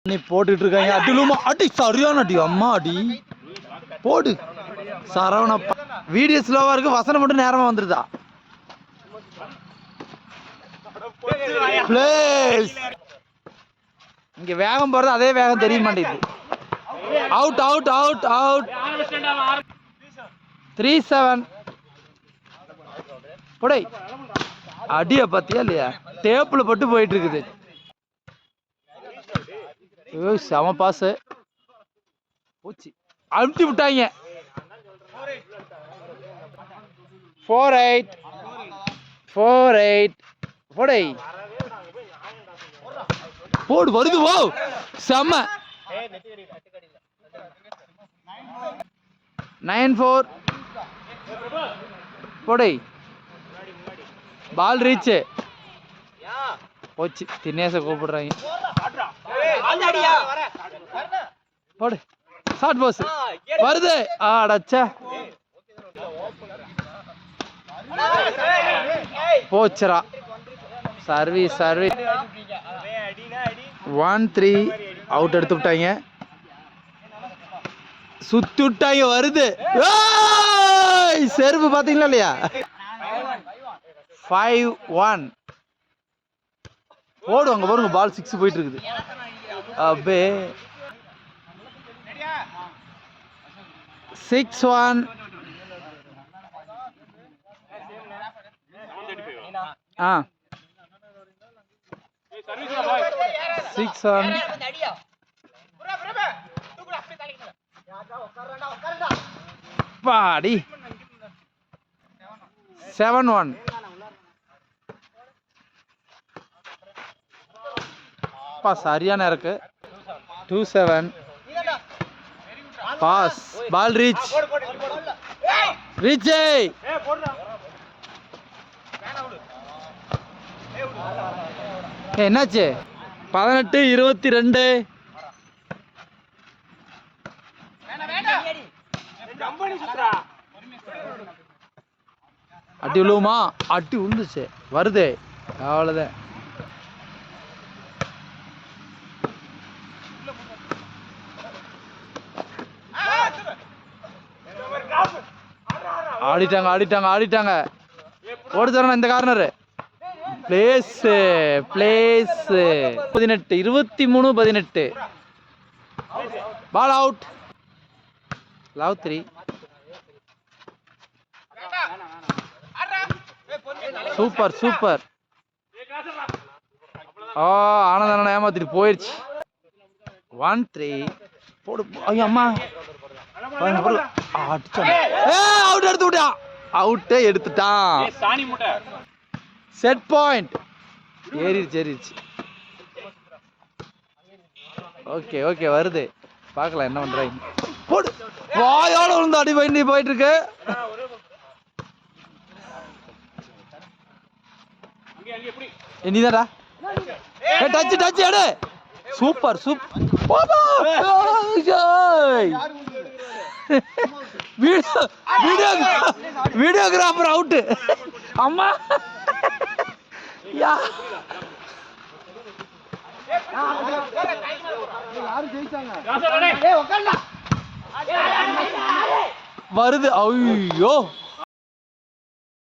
நீ போட்டுட்டு இருக்காங்க. அடிலுமா அடி சரியான அடி. அம்மா அடி போடு. சரவண வீடியோ ஸ்லோவா இருக்கு. வசனம் மட்டும் நேரமா வந்துருதா. இங்க வேகம் போறது அதே வேகம் தெரிய மாட்டேங்குது. Out out out out. 3-7 போடை. அடிய பத்தியா இல்லையா? டேப்புல பட்டு போயிட்டு இருக்குது. செம பாஸ் பூச்சி அழுத்தி விட்டாங்க. 4-8 போடை. போடு வருது. ஓ செம. 9-4 போடை. பால் ரீச் போச்சு. தினேச கூப்பிடுறாங்க. போடு ஷார்ட் பாஸ் வருது. அடச்சா போச்சுரா. சர்வீஸ் 1-3 அவுட் எடுத்து விட்டாங்க. சுத்தி விட்டாங்க. வருது செருப்பு பாத்தீங்களா இல்லையா? 5-1 போடு. அங்க பாருங்க பால் 6 போயிட்டு இருக்குது. அப்பே 6-1 6-1 பாடி. 7-1 சரியான இருக்கு. 2-7 பாஸ். பால் ரீச் என்னாச்சு? 18-22 அடி விழுவுமா? அடி விழுந்துச்சு. வருது. அவ்வளவுதான். ஆடிட்டாங்க. ஓடி தரணும் இந்த corner. Place 23-18 ball out. Love 3 super. ஆனந்தான ஏமாத்திட்டு போயிடுச்சு. 1-3 போடு. ஐயோ அம்மா அவுட் எடுத்து விட்டா. அவுட்டே எடுத்துட்டான். செட் பாயிண்ட் ஏறிடுச்சு. ஓகே வருது. பார்க்கலாம் என்ன பண்றாங்க. போடு. வாயோட விழுந்து அடி போயிட்டு இருக்கு. நீதாடா. டச் எடு. Super videographer out. அம்மா வருது. ஐயோ